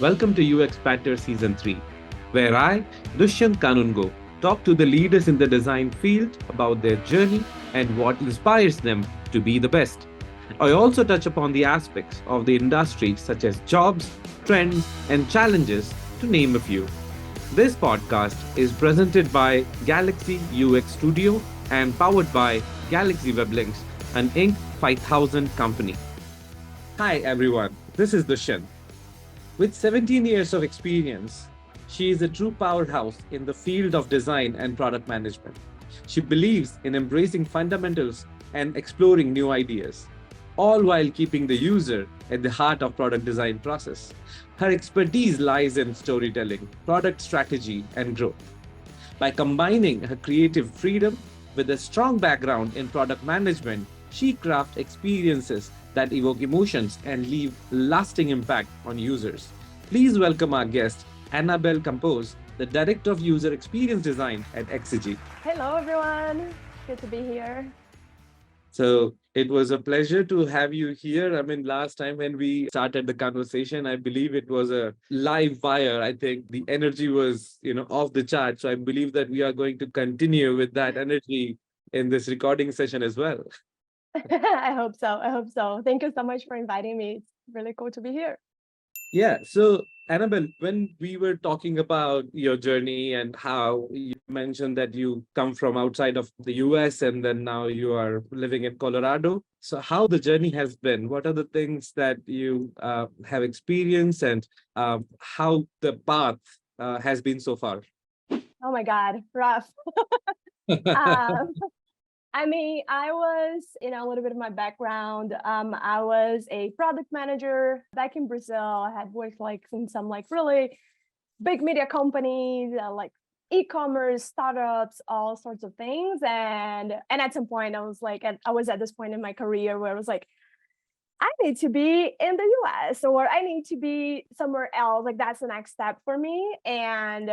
Welcome to UX Patter Season 3, where I, Dushyant Kanungo, talk to the leaders in the design field about their journey and what inspires them to be the best. I also touch upon the aspects of the industry such as jobs, trends, and challenges, to name a few. This podcast is presented by Galaxy UX Studio and powered by Galaxy Weblinks, an Inc. 5000 company. Hi, everyone. This is Dushyant. With 17 years of experience, she is a true powerhouse in the field of design and product management. She believes in embracing fundamentals and exploring new ideas, all while keeping the user at the heart of product design process. Her expertise lies in storytelling, product strategy, and growth. By combining her creative freedom with a strong background in product management, she crafts experiences that evoke emotions and leave lasting impact on users. Please welcome our guest, Ana Bel Campos, the Director of User Experience Design at Exygy. Hello, everyone. Good to be here. So it was a pleasure to have you here. I mean, last time when we started the conversation, I believe it was a live wire. I think the energy was, off the chart. So I believe that we are going to continue with that energy in this recording session as well. I hope so. I hope so. Thank you so much for inviting me. It's really cool to be here. Yeah. So, Annabelle, when we were talking about your journey and how you mentioned that you come from outside of the US and then now you are living in Colorado. So, how the journey has been? What are the things that you have experienced and how the path has been so far? Oh my God, rough. um, I was, a little bit of my background. I was a product manager back in Brazil. I had worked in some really big media companies, like e-commerce startups, all sorts of things. And at some point, I was at this point in my career where I was like, I need to be in the US or I need to be somewhere else. Like that's the next step for me. And,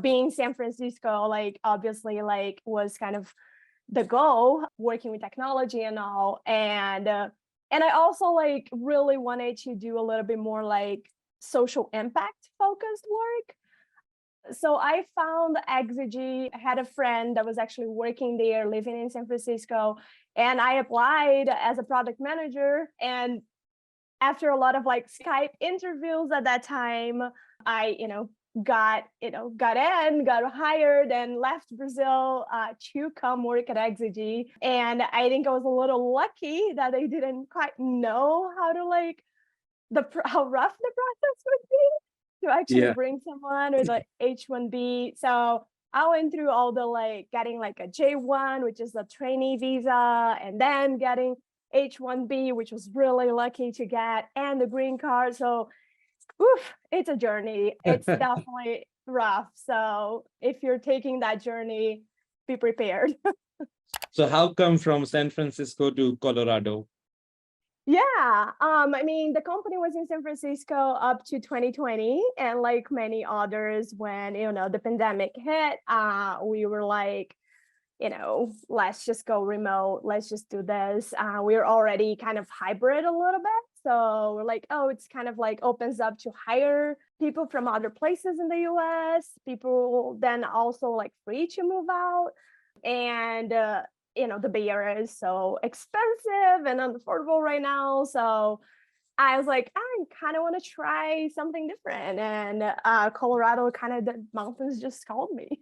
being San Francisco, obviously was kind of the goal, working with technology and all. And I also really wanted to do a little bit more social impact focused work. So I found Exygy. I had a friend that was actually working there, living in San Francisco, and I applied as a product manager. And after a lot of Skype interviews at that time, I, got hired and left Brazil to come work at Exygy. And I think I was a little lucky that they didn't quite know how to how rough the process would be to actually Yeah. bring someone with H-1B. So I went through all the getting a J-1, which is a trainee visa, and then getting H-1B, which was really lucky to get, and the green card. So it's a journey. It's definitely rough. So if you're taking that journey, be prepared. So, how come from San Francisco to Colorado? Yeah, the company was in San Francisco up to 2020, and like many others, when the pandemic hit, we were let's just go remote. Let's just do this. We're already kind of hybrid a little bit, so we're like, oh, it's kind of opens up to hire people from other places in the U.S. People then also free to move out, and the Bay Area is so expensive and unaffordable right now. So I was like, I kind of want to try something different. And Colorado, kind of the mountains just called me.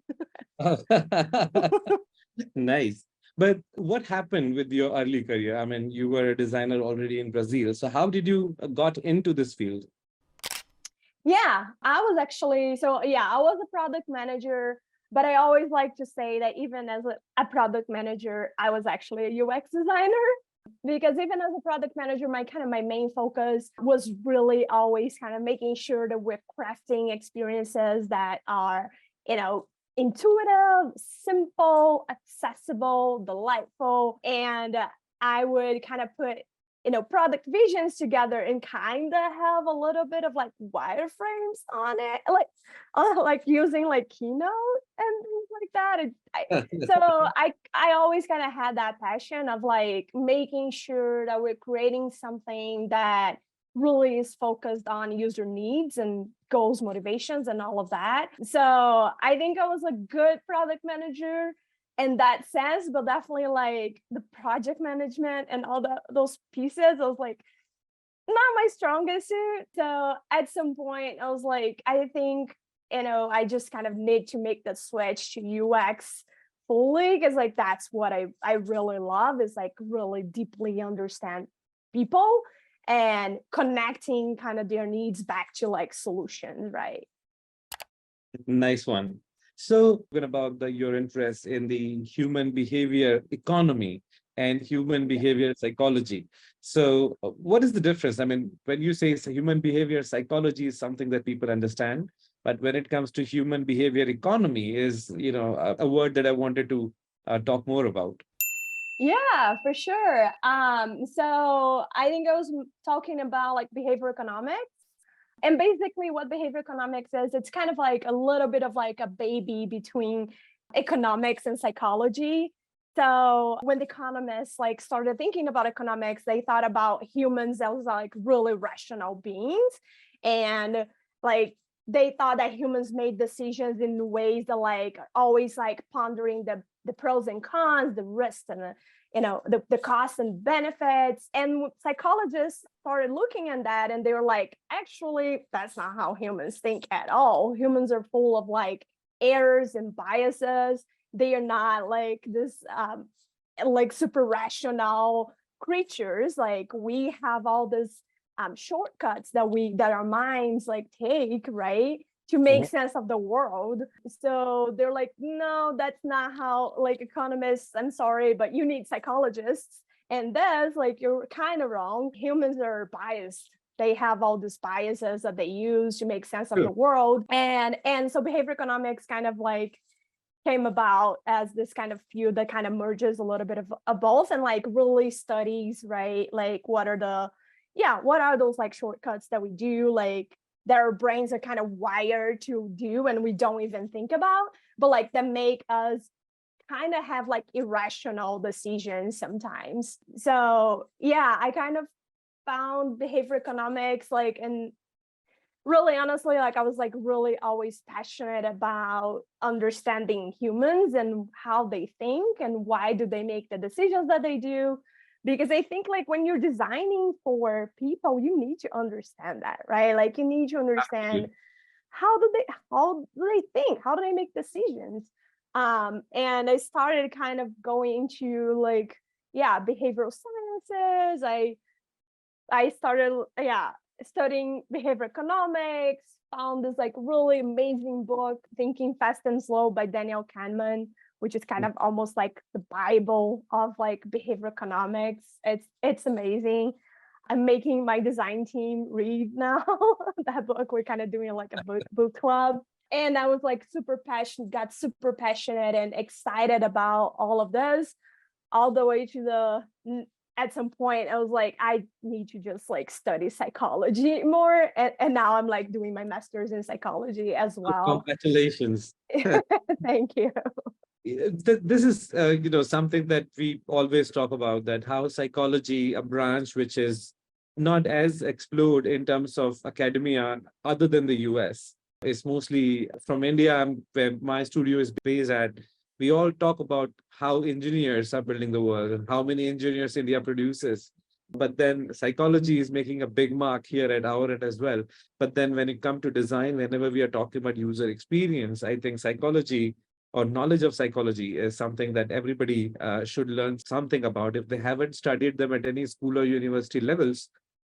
Nice. But what happened with your early career? I mean, you were a designer already in Brazil. So how did you got into this field? Yeah, I was actually, I was a product manager, but I always like to say that even as a product manager, I was actually a UX designer. Because even as a product manager, my main focus was really always kind of making sure that we're crafting experiences that are, intuitive, simple, accessible, delightful. And I would kind of put product visions together and kind of have a little bit of wireframes on it, using Keynote and things like that. So I always kind of had that passion of making sure that we're creating something that really is focused on user needs and goals, motivations, and all of that. So I think I was a good product manager in that sense, but definitely like the project management and all those pieces, I was like, not my strongest suit. So at some point, I was like, I think, I just kind of need to make the switch to UX fully, because like that's what I really love, is like really deeply understand people and connecting kind of their needs back to like solutions, right? Nice one. So, talking about your interest in the human behavior economy and human behavior psychology. So, what is the difference? I mean, when you say human behavior psychology is something that people understand, but when it comes to human behavior economy, is a word that I wanted to talk more about. Yeah, for sure. So I think I was talking about like behavior economics. And basically what behavior economics is, it's kind of like a little bit of like a baby between economics and psychology. So when the economists like started thinking about economics, they thought about humans as like really rational beings. And like they thought that humans made decisions in ways that like always like pondering the pros and cons, the risks and the costs and benefits. And psychologists started looking at that and they were like, actually, that's not how humans think at all. Humans are full of like errors and biases. They are not like this like super rational creatures. Like we have all these shortcuts that our minds like take, right, to make sense of the world. So they're like, no, that's not how, like, economists, I'm sorry, but you need psychologists. And that's like, you're kind of wrong. Humans are biased. They have all these biases that they use to make sense of the world. And so behavior economics kind of like came about as this kind of field that kind of merges a little bit of both and like really studies, right? Like what are those like shortcuts that we do, like that our brains are kind of wired to do and we don't even think about, but like that make us kind of have like irrational decisions sometimes. So yeah, I kind of found behavior economics like, and really honestly, like I was like really always passionate about understanding humans and how they think and why do they make the decisions that they do. Because I think like when you're designing for people, you need to understand that, right? Like you need to understand how do they think? How do they make decisions? And I started kind of going into like, yeah, behavioral sciences. I started, studying behavior economics, found this like really amazing book, Thinking Fast and Slow by Daniel Kahneman, which is kind of almost like the Bible of like behavior economics. It's amazing. I'm making my design team read now that book. We're kind of doing like a book club. And I was like got super passionate and excited about all of this, all the way to at some point I was like, I need to just like study psychology more. And now I'm like doing my master's in psychology as well. Congratulations. Thank you. This is something that we always talk about, that how psychology, a branch which is not as explored in terms of academia other than the US, is mostly from India, where my studio is based at. We all talk about how engineers are building the world and how many engineers India produces, but then psychology is making a big mark here at our end as well. But then when it comes to design, whenever we are talking about user experience, I think psychology or knowledge of psychology is something that everybody should learn something about. If they haven't studied them at any school or university levels,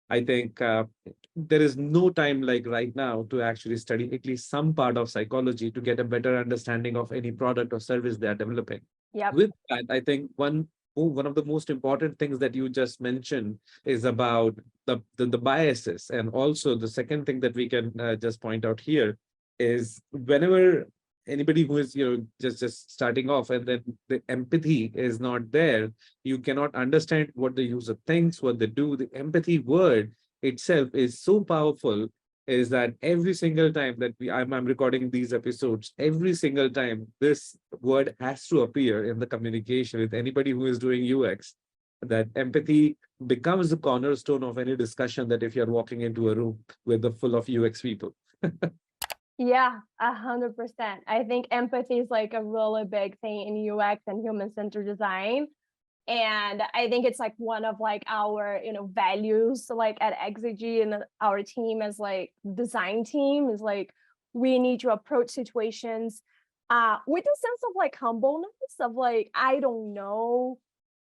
I think there is no time like right now to actually study at least some part of psychology to get a better understanding of any product or service they are developing. Yep. With that, I think one of the most important things that you just mentioned is about the biases. And also the second thing that we can just point out here is whenever anybody who is just starting off and then the empathy is not there, you cannot understand what the user thinks, what they do. The empathy word itself is so powerful, is that every single time that I'm recording these episodes, every single time this word has to appear in the communication with anybody who is doing UX. that empathy becomes the cornerstone of any discussion that if you're walking into a room with a full of UX people. Yeah, 100%. I think empathy is like a really big thing in UX and human-centered design. And I think it's like one of like our, values like at Exygy and our team as like design team is like we need to approach situations with a sense of like humbleness of like, I don't know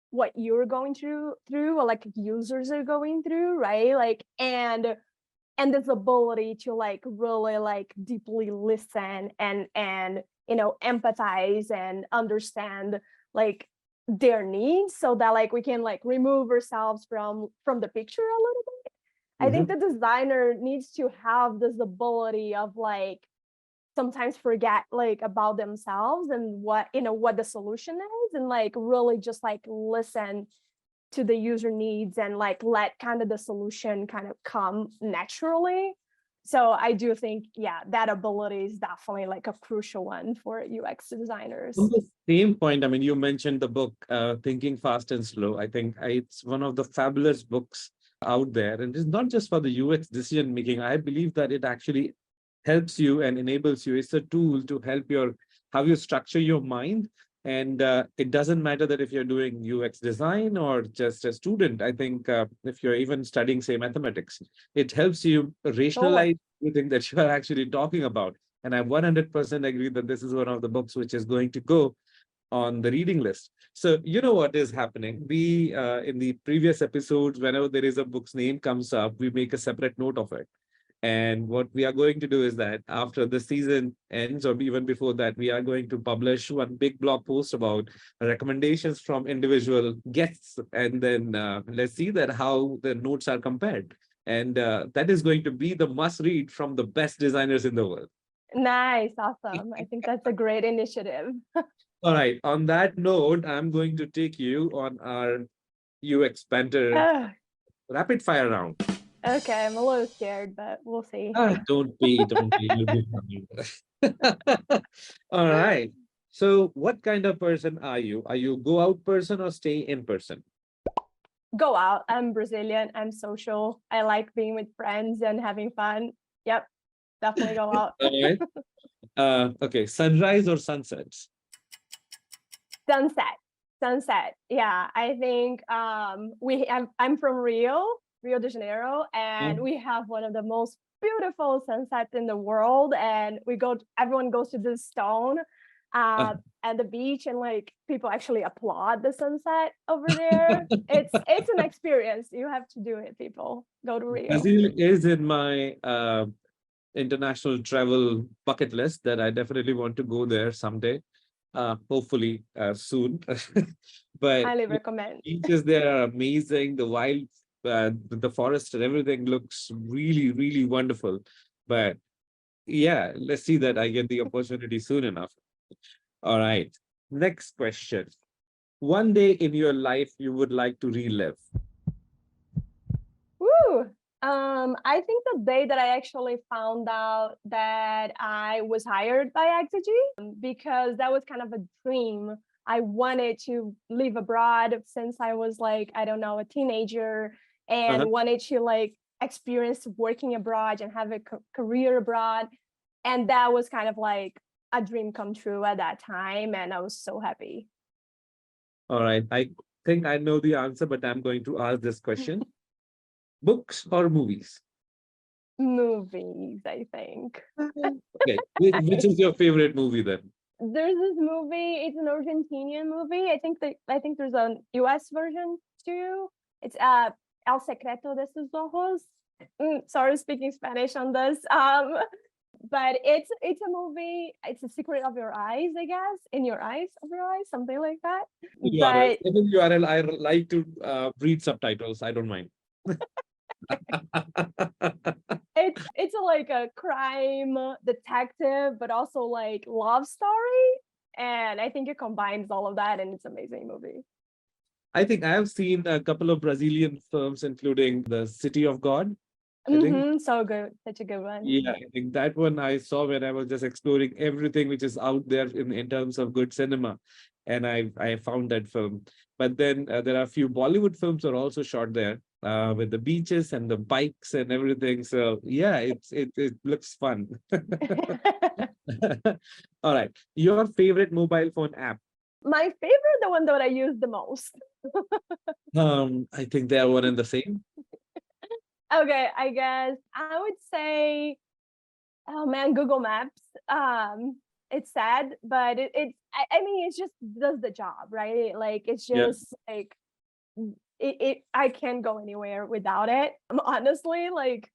what you're going through or like users are going through, right? Like and this ability to like really like deeply listen and empathize and understand like their needs so that like we can like remove ourselves from the picture a little bit. I think Mhm. the designer needs to have this ability of like sometimes forget like about themselves and what the solution is and like really just like listen to the user needs and like let kind of the solution kind of come naturally. So I do think, yeah, that ability is definitely like a crucial one for UX On designers. the same point, I mean, you mentioned the book, Thinking Fast and Slow. I think it's one of the fabulous books out there. And it's not just for the UX decision making. I believe that it actually helps you and enables you. It's a tool to help how you structure your mind. And it doesn't matter that if you're doing UX design or just a student. I think if you're even studying, say, mathematics, it helps you Sure. rationalize everything that you are actually talking about. And I 100% agree that this is one of the books which is going to go on the reading list. So you know what is happening. We in the previous episodes, whenever there is a book's name comes up, we make a separate note of it. And what we are going to do is that after the season ends, or even before that, we are going to publish one big blog post about recommendations from individual guests, and then let's see that how the notes are compared. And that is going to be the must read from the best designers in the world. Nice. Awesome. I think that's a great initiative. All right. On that note, I'm going to take you on our UX Banter Oh, rapid fire round. okay. I'm a little scared, but we'll see. Don't be. You'll be fine. All right. So, what kind of person are you? Are you go out person or stay in person? Go out. I'm Brazilian. I'm social. I like being with friends and having fun. Yep. Definitely go out. All right. Okay. Sunrise or sunsets? Sunset. Sunset. Yeah. I think I'm from Rio de Janeiro, and Um, we have one of the most beautiful sunsets in the world. And everyone goes to this stone uh, at the beach, and like people actually applaud the sunset over there. It's an experience. You have to do it, people. Go to Rio. Brazil is in my international travel bucket list that I definitely want to go there someday. Hopefully soon. But Highly recommend. beaches there are amazing. The wild, the forest and everything looks really, really wonderful. But yeah, let's see that I get the opportunity soon enough. All right. Next question. One day in your life you would like to relive. Woo! I think the day that I actually found out that I was hired by Exygy, because that was kind of a dream. I wanted to live abroad since I was like, I don't know, a teenager, Uh-huh. and wanted to like experience working abroad and have a career abroad. And that was kind of like a dream come true at that time. And I was so happy. All right. I think I know the answer, but I'm going to ask this question. Books or movies? Movies, I think. Okay. Which is your favorite movie then? There's this movie, it's an Argentinian movie. I think there's a US version too. It's El Secreto de sus Ojos. Sorry speaking Spanish on this. But it's a movie, it's a secret of your eyes, I guess. In your eyes of your eyes, something like that. URL. But Even URL, I like to read subtitles. I don't mind. it's like a crime detective, but also like love story. And I think it combines all of that, and it's an amazing movie. I think I have seen a couple of Brazilian films, including The City of God. I think, So good, such a good one. yeah, I think that one I saw when I was just exploring everything which is out there in terms of good cinema. and I found that film. But then there are a few Bollywood films are also shot there with the beaches and the bikes and everything. So yeah, it looks fun. All right, your favorite mobile phone app? My favorite, the one that I use the most. I think they are one and the same. Okay, I guess I would say, oh man, Google Maps. It's sad, but I mean, it just does the job, right? Like it's Yeah. just like it I can't go anywhere without it. Honestly, like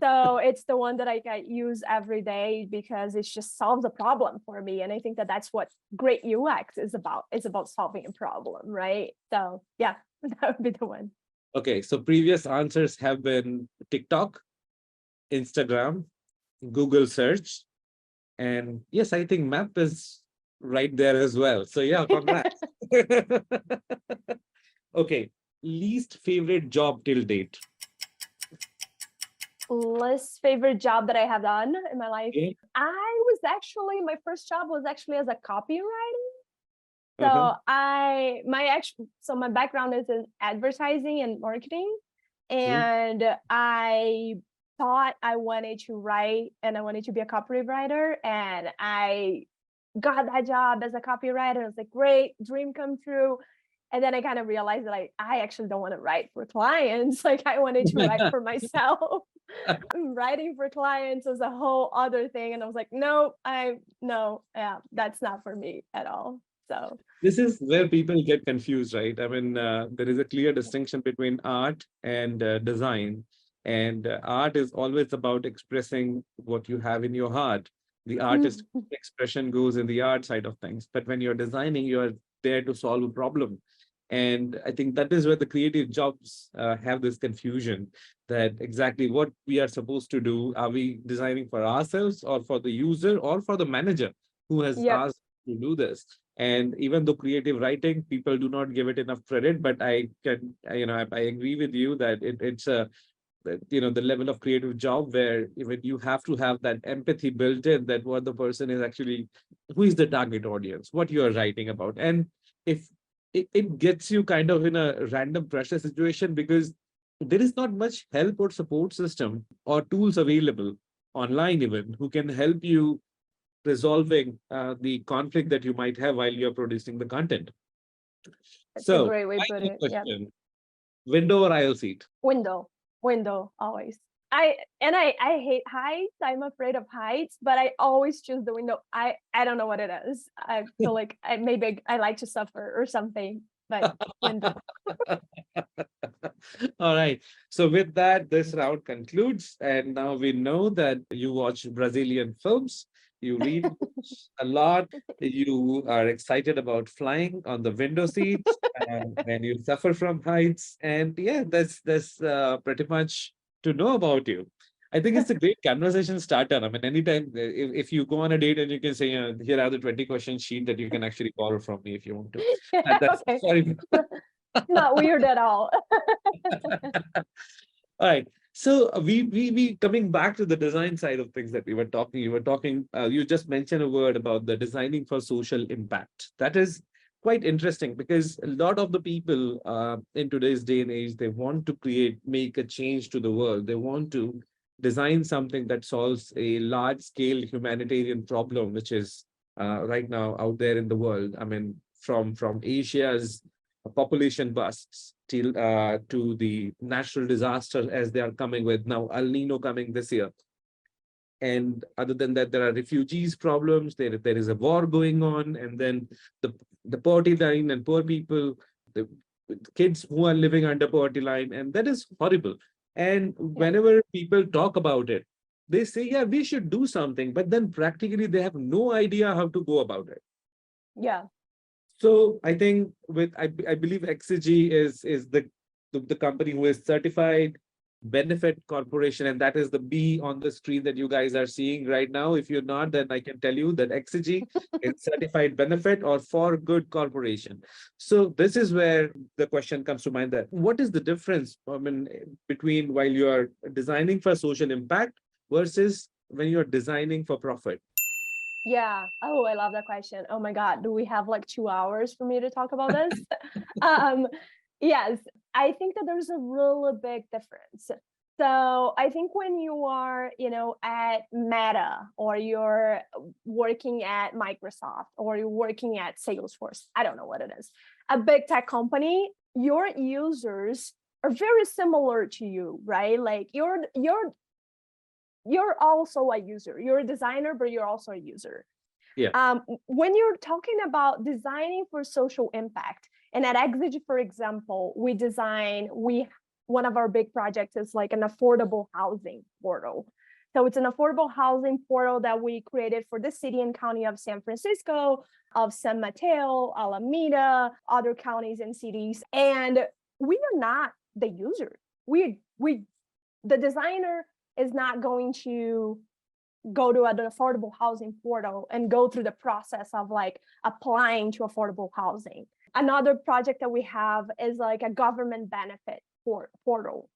so it's the one that I use every day because it just solves a problem for me. And I think that that's what great UX is about. It's about solving a problem, right? So yeah, that would be the one. Okay, so previous answers have been TikTok, Instagram, Google search, and yes, I think map is right there as well. So yeah, congrats. Okay, least favorite job till date. Least favorite job that I have done in my life. Okay. My first job was actually as a copywriter. Uh-huh. So my background is in advertising and marketing, Mm. and I thought I wanted to write and I wanted to be a copywriter, and I got that job as a copywriter. It was like great, dream come true. And then I kind of realized that I actually don't want to write for clients. Like I wanted to write for myself. Writing for clients was a whole other thing. And I was like, no, yeah, that's not for me at all. So This is where people get confused, right? I mean, there is a clear distinction between art and design. And art is always about expressing what you have in your heart. The artist expression goes in the art side of things. But when you're designing, you're there to solve a problem. And I think that is where the creative jobs have this confusion that exactly what we are supposed to do. Are we designing for ourselves or for the user or for the manager who has yep, asked to do this? And even though creative writing, people do not give it enough credit, but I can, I agree with you that it's the level of creative job where even you have to have that empathy built in that what the person is actually, who is the target audience, what you are writing about. And if it gets you kind of in a random pressure situation because there is not much help or support system or tools available online even who can help you resolving the conflict that you might have while you're producing the content. that's a So, great way to put final it. Yep. question: window or aisle seat? Window, window, always. I hate heights. I'm afraid of heights, but I always choose the window. I don't know what it is. I feel like maybe I like to suffer or something, but window. All right. So with that, this round concludes, and now we know that you watch Brazilian films, you read books a lot, you are excited about flying on the window seats, and you suffer from heights. And yeah, that's pretty much to know about you. I think it's a great conversation starter. I mean, anytime if you go on a date and you can say, here are the 20 question sheet that you can actually borrow from me if you want to. Yeah, That's okay. sorry. Not weird at all. All right. So we coming back to the design side of things that we were talking. You were talking. You just mentioned a word about the designing for social impact. That is quite interesting because a lot of the people in today's day and age they want to make a change to the world. They want to design something that solves a large scale humanitarian problem, which is right now out there in the world. I mean, from Asia's population busts till to the natural disaster as they are coming with now El Nino coming this year. And other than that, there are refugees problems. There is a war going on, and then the poverty line and poor people, the kids who are living under poverty line, and that is horrible. And Yeah, whenever people talk about it, they say, yeah, we should do something, but then practically they have no idea how to go about it. yeah, So I think I believe Exygy is the company who is certified benefit corporation, and that is the B on the screen that you guys are seeing right now. If you're not, then I can tell you that Exygy is certified benefit or for good corporation. So this is where the question comes to mind that what is the difference, I mean, between while you are designing for social impact versus when you're designing for profit? Yeah. Oh, I love that question. Oh my God. Do we have like 2 hours for me to talk about this? um, yes, I think that there's a really big difference. So I think when you are, at Meta, or you're working at Microsoft, or you're working at Salesforce, I don't know what it is, a big tech company, your users are very similar to you, right? Like you're also a user. You're a designer, but you're also a user. Yeah. When you're talking about designing for social impact, and at Exygy, for example, one of our big projects is like an affordable housing portal. So it's an affordable housing portal that we created for the city and county of San Francisco, of San Mateo, Alameda, other counties and cities. And we are not the user. The designer is not going to go to an affordable housing portal and go through the process of like applying to affordable housing. Another project that we have is like a government benefit portal.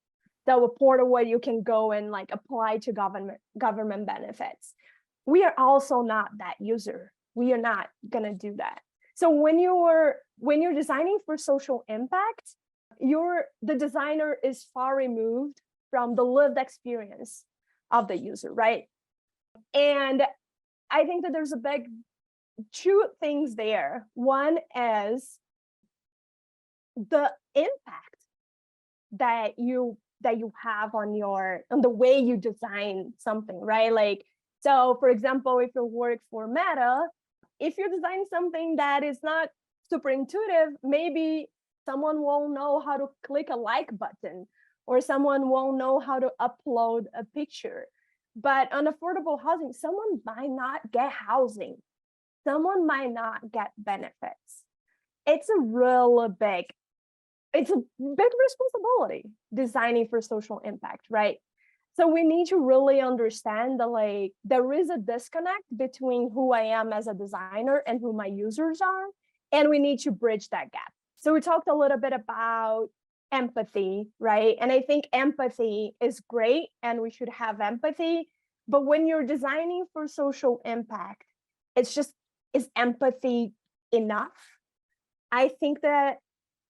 So a portal where you can go and like apply to government benefits. We are also not that user. We are not gonna do that. So when you're designing for social impact, the designer is far removed from the lived experience of the user, right? And I think that there's a big two things there. One is the impact that you have on the way you design something, right? Like, so for example, if you work for Meta, if you're designing something that is not super intuitive, maybe someone won't know how to click a like button, or someone won't know how to upload a picture. But on affordable housing, someone might not get housing. Someone might not get benefits. It's a big responsibility designing for social impact, right? So we need to really understand that like there is a disconnect between who I am as a designer and who my users are, and we need to bridge that gap. So we talked a little bit about empathy, right? And I think empathy is great and we should have empathy, but when you're designing for social impact, is empathy enough? I think that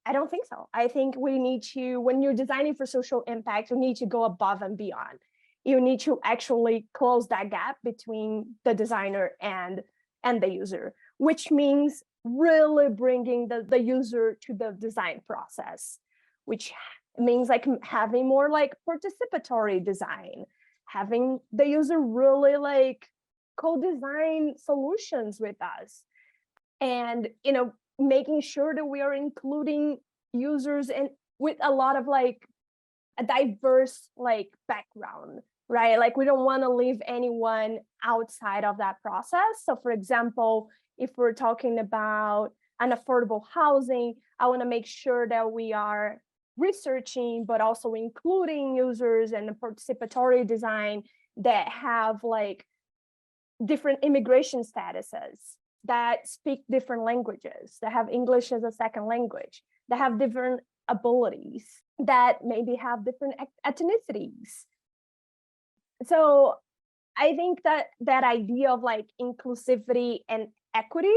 I don't think so. I think we need to, when you're designing for social impact, you need to go above and beyond. You need to actually close that gap between the designer and the user, which means really bringing the user to the design process, which means like having more like participatory design, having the user really like co-design solutions with us, and making sure that we are including users and with a lot of like a diverse like background, right? Like we don't want to leave anyone outside of that process. So for example, if we're talking about an affordable housing, I want to make sure that we are researching but also including users and the participatory design that have like different immigration statuses, that speak different languages, that have English as a second language, that have different abilities, that maybe have different ethnicities. So I think that idea of like inclusivity and equity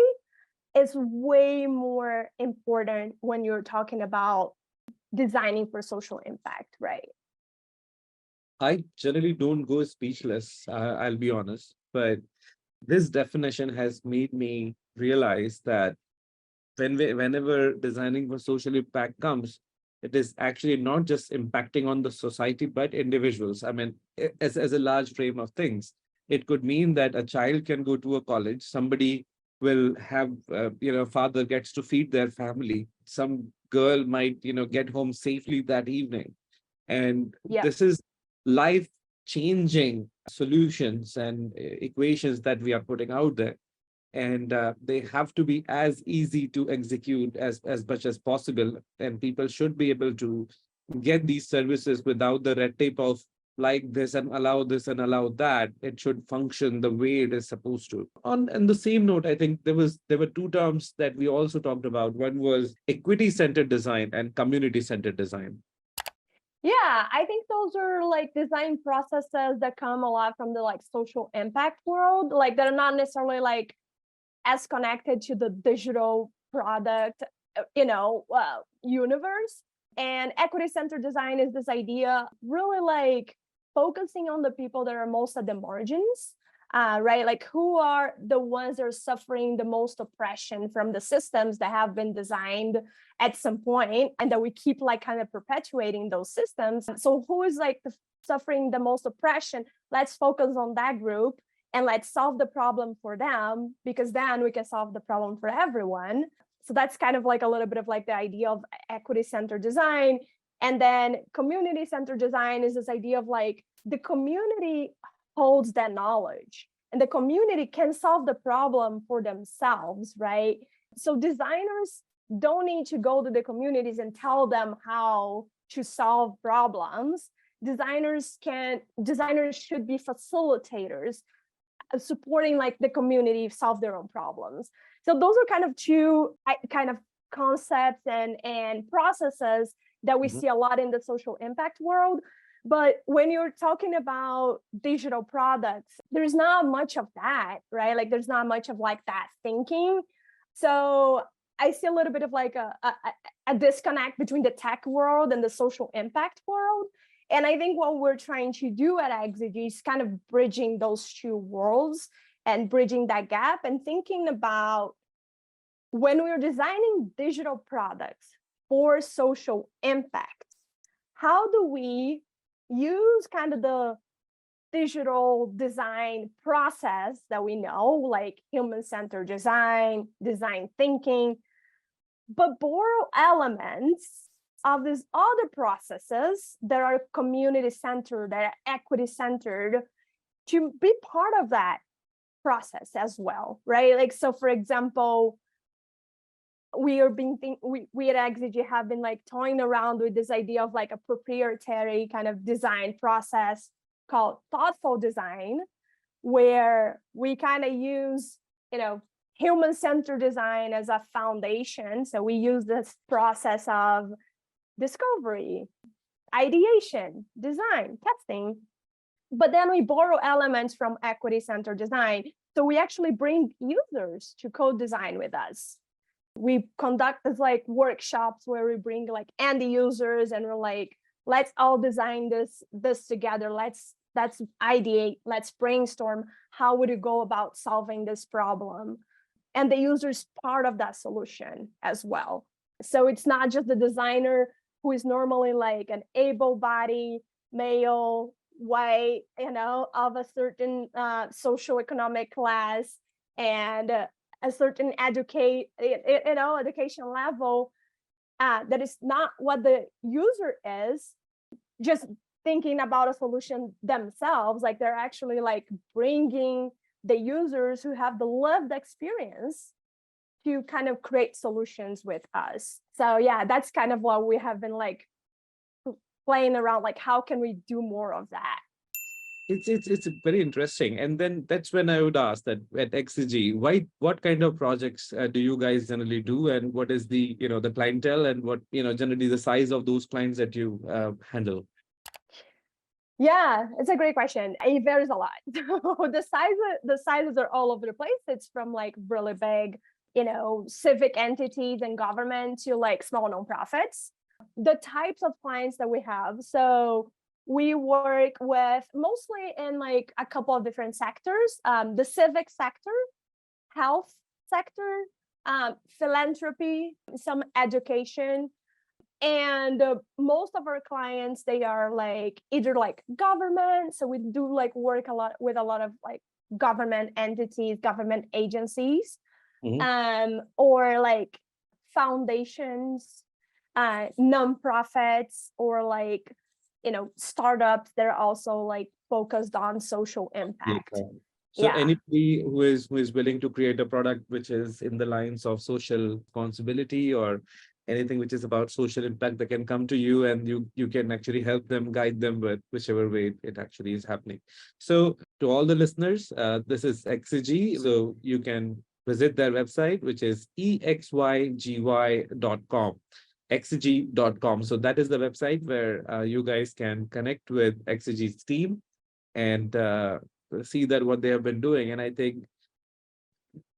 is way more important when you're talking about designing for social impact, right? I generally don't go speechless, I'll be honest, but this definition has made me realize that whenever designing for social impact comes, it is actually not just impacting on the society, but individuals. I mean, as a large frame of things, it could mean that a child can go to a college, somebody will have, father gets to feed their family, some girl might, get home safely that evening. And Yeah. this is life changing solutions and equations that we are putting out there, and they have to be as easy to execute as much as possible, and people should be able to get these services without the red tape of like this and allow that. It should function the way it is supposed to. On the same note, I think there were two terms that we also talked about. One was equity centered design and community centered design. Yeah, I think those are like design processes that come a lot from the like social impact world, like that are not necessarily like as connected to the digital product, universe. And equity-centered design is this idea really like focusing on the people that are most at the margins, right? Like who are the ones that are suffering the most oppression from the systems that have been designed at some point and that we keep like kind of perpetuating those systems. So who is like suffering the most oppression? Let's focus on that group and let's solve the problem for them, because then we can solve the problem for everyone. So that's kind of like a little bit of like the idea of equity-centered design. And then community-centered design is this idea of like the community holds that knowledge and the community can solve the problem for themselves, right? So designers don't need to go to the communities and tell them how to solve problems. Designers should be facilitators, supporting like the community solve their own problems. So those are kind of two kind of concepts and processes that we see a lot in the social impact world. But when you're talking about digital products, there's not much of that, right? Like there's not much of like that thinking. So I see a little bit of like a disconnect between the tech world and the social impact world. And I think what we're trying to do at Exygy is kind of bridging those two worlds and bridging that gap and thinking about when we're designing digital products for social impact, how do we use kind of the digital design process that we know, like human-centered design, design thinking, but borrow elements of these other processes that are community-centered, that are equity-centered, to be part of that process as well, right? Like, so for example, we at Exygy have been like toying around with this idea of like a proprietary kind of design process called thoughtful design, where we kind of use, human-centered design as a foundation. So we use this process of discovery, ideation, design, testing, but then we borrow elements from equity-centered design. So we actually bring users to co-design with us. We conduct this like workshops where we bring like end users and we're like, let's all design this together. Let's ideate, let's brainstorm. How would you go about solving this problem? And the user is part of that solution as well. So it's not just the designer who is normally like an able-bodied male, white, of a certain socioeconomic class and a certain education level. That is not what the user is, just thinking about a solution themselves. Like they're actually like bringing the users who have the lived experience to kind of create solutions with us. So yeah, that's kind of what we have been like playing around, like how can we do more of that? It's very interesting. And then that's when I would ask that at Exygy, what kind of projects do you guys generally do, and what is the the clientele, and what generally the size of those clients that you handle? Yeah, it's a great question. It varies a lot. The sizes are all over the place. It's from like really big, civic entities and government to like small nonprofits. The types of clients that we have. So we work with mostly in like a couple of different sectors, the civic sector, health sector, philanthropy, some education. And most of our clients, they are like either like government. So we do like work a lot with a lot of like government entities, government agencies, or like foundations, nonprofits, or like startups that are also like focused on social impact. Okay. So Yeah. anybody who is willing to create a product which is in the lines of social responsibility or anything which is about social impact, that can come to you, and you can actually help them, guide them with whichever way it actually is happening. So to all the listeners, this is Exygy. So you can visit their website, which is exygy.com. Exygy.com. So that is the website where you guys can connect with Exygy's team and see that what they have been doing. And I think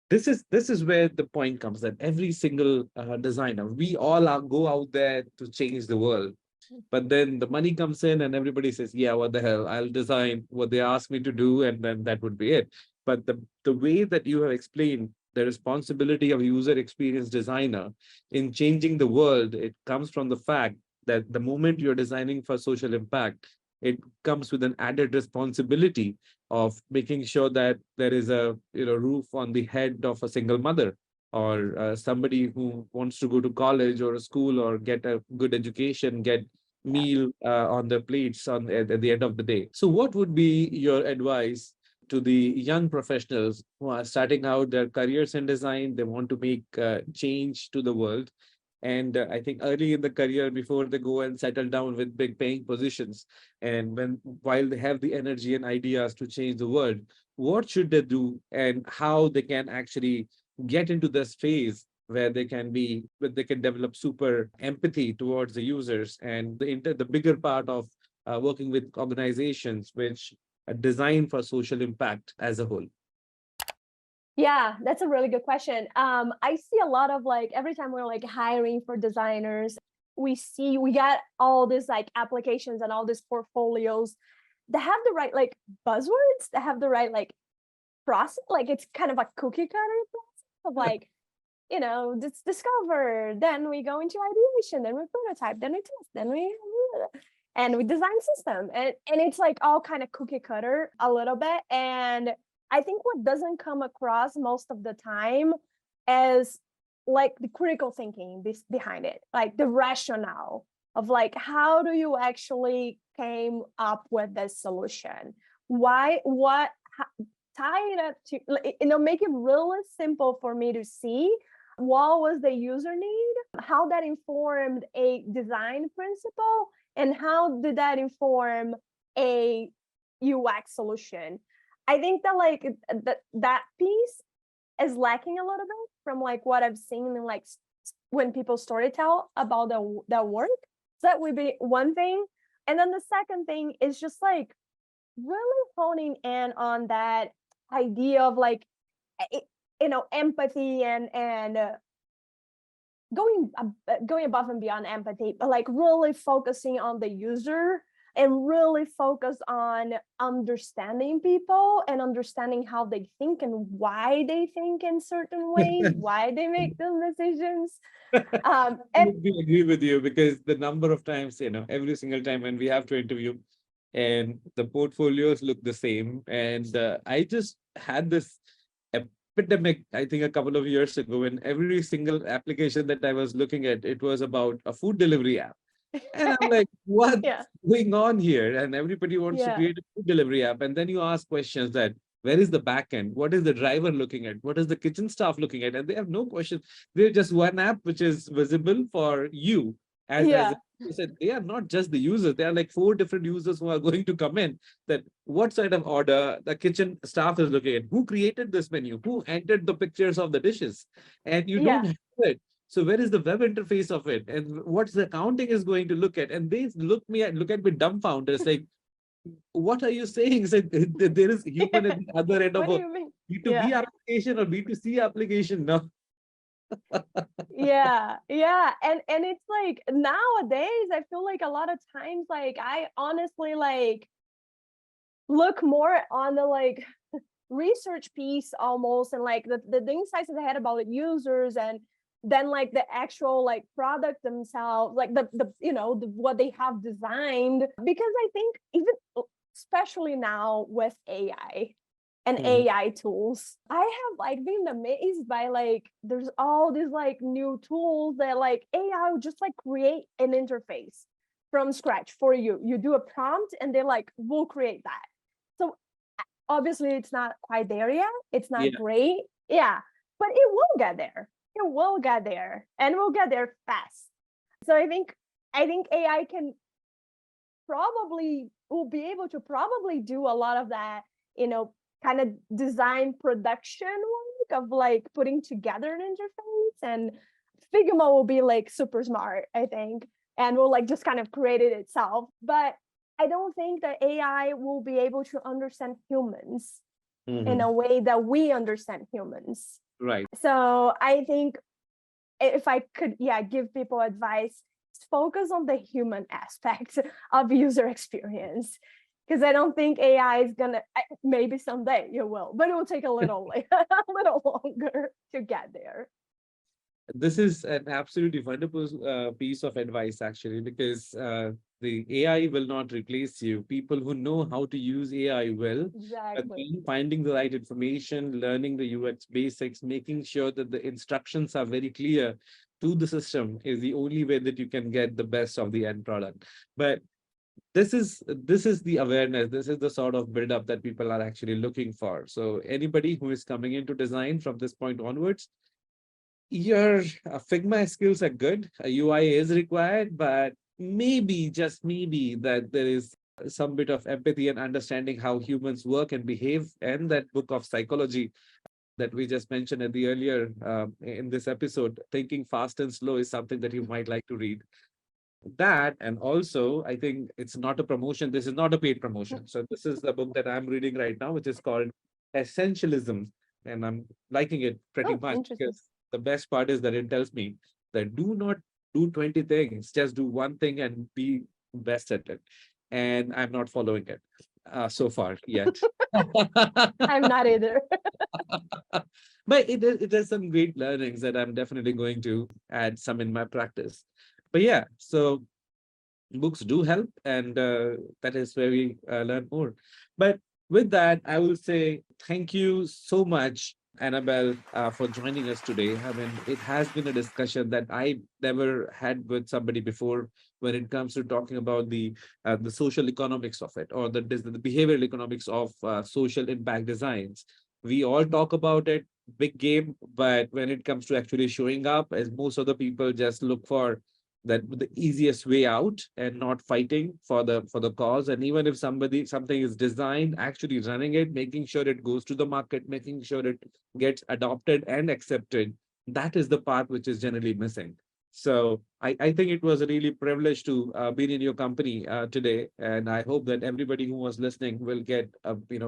this is where the point comes that every single designer, we all go out there to change the world. But then the money comes in and everybody says, yeah, what the hell? I'll design what they ask me to do, and then that would be it. But the way that you have explained the responsibility of user experience designer in changing the world, it comes from the fact that the moment you're designing for social impact, it comes with an added responsibility of making sure that there is a roof on the head of a single mother, or somebody who wants to go to college or a school or get a good education, get Yeah. meal on their plates at the end of the day. So, what would be your advice to the young professionals who are starting out their careers in design? They want to make change to the world. And I think early in the career, before they go and settle down with big paying positions, and while they have the energy and ideas to change the world, what should they do and how they can actually get into this phase where they can develop super empathy towards the users, and the bigger part of working with organizations which design for social impact as a whole. Yeah, that's a really good question. I see a lot of like every time we're like hiring for designers, we got all these like applications and all these portfolios that have the right like buzzwords, that have the right like process. Like it's kind of a cookie cutter process of like, discover, then we go into ideation, then we prototype, then we test, then we design system, and it's like all kind of cookie cutter a little bit. And I think what doesn't come across most of the time is like the critical thinking behind it, like the rationale of like how do you actually came up with this solution, why, what, tie it up to, make it really simple for me to see what was the user need, how that informed a design principle, and how did that inform a UX solution. I think that like that piece is lacking a little bit from like what I've seen in like when people storytell about their work. So that would be one thing. And then the second thing is just like really honing in on that idea of like empathy and going above and beyond empathy, but like really focusing on the user and really focus on understanding people and understanding how they think and why they think in certain ways, why they make those decisions. I And completely agree with you, because the number of times, every single time when we have to interview and the portfolios look the same. And I just had this epidemic, I think a couple of years ago, when every single application that I was looking at, it was about a food delivery app. And I'm like, what's yeah, going on here? And everybody wants to yeah, create a food delivery app. And then you ask questions that, where is the back end? What is the driver looking at? What is the kitchen staff looking at? And they have no questions. They're just one app which is visible for you. As yeah, you said, they are not just the users. They are like four different users who are going to come in. That what side of order the kitchen staff is looking at? Who created this menu? Who entered the pictures of the dishes? And you don't yeah, have it. So where is the web interface of it? And what's the accounting is going to look at? And they look at me dumbfounded. It's like, what are you saying? It's like, there is human at the other end what of do a you mean? B2B Yeah, application or B2C application. No. yeah, and it's like nowadays I feel like a lot of times like I honestly like look more on the like research piece almost, and like the insights that they had about the users, and then like the actual like product themselves, like what they have designed. Because I think even especially now with AI and Mhm. AI tools, I have like been amazed by like there's all these like new tools that like AI will just like create an interface from scratch for you. You do a prompt and they like will create that. So obviously it's not quite there yet. It's not Yeah. great. Yeah, but it will get there. It will get there, and we'll get there fast. So I think AI can probably will be able to probably do a lot of that, kind of design production work of like putting together an interface and Figma will be like super smart, I think, and will like just kind of create it itself. But I don't think that AI will be able to understand humans in a way that we understand humans. Right. So I think if I could, give people advice, focus on the human aspect of user experience. Because I don't think AI is gonna. Maybe someday you will, but it will take a little, a little longer to get there. This is an absolutely wonderful piece of advice, actually, because the AI will not replace you. People who know how to use AI will, but Exactly. then finding the right information, learning the UX basics, making sure that the instructions are very clear to the system is the only way that you can get the best of the end product. But this is the awareness, this is the sort of build up that people are actually looking for. So anybody who is coming into design from this point onwards, your Figma skills are good. A UI is required, but maybe, just maybe, that there is some bit of empathy and understanding how humans work and behave. And that book of psychology that we just mentioned at the earlier in this episode, Thinking Fast and Slow, is something that you might like to read. That, and also, I think it's not a promotion. This is not a paid promotion. So this is the book that I'm reading right now, which is called Essentialism, and I'm liking it pretty Oh, much interesting. because the best part is that it tells me that do not do 20 things, just do one thing and be best at it. And I'm not following it so far yet. I'm not either. But it has some great learnings that I'm definitely going to add some in my practice. But yeah, so books do help, and that is where we learn more. But with that, I will say thank you so much, Annabelle, for joining us today. I mean, it has been a discussion that I never had with somebody before when it comes to talking about the social economics of it, or the behavioral economics of social impact designs. We all talk about it, big game, but when it comes to actually showing up, as most of the people just look for that the easiest way out and not fighting for the cause. And even if something is designed, actually running it, making sure it goes to the market, making sure it gets adopted and accepted, that is the part which is generally missing. So I think it was a really privilege to be in your company today, and I hope that everybody who was listening will get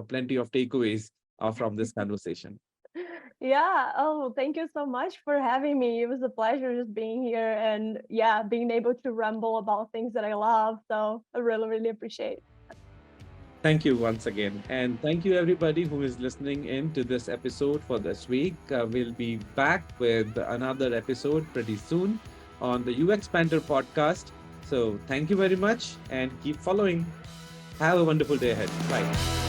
plenty of takeaways from this conversation. Yeah. Oh, thank you so much for having me. It was a pleasure just being here and being able to ramble about things that I love. So I really, really appreciate. Thank you once again. And thank you, everybody who is listening in to this episode for this week. We'll be back with another episode pretty soon on the UX Panther podcast. So thank you very much and keep following. Have a wonderful day ahead. Bye.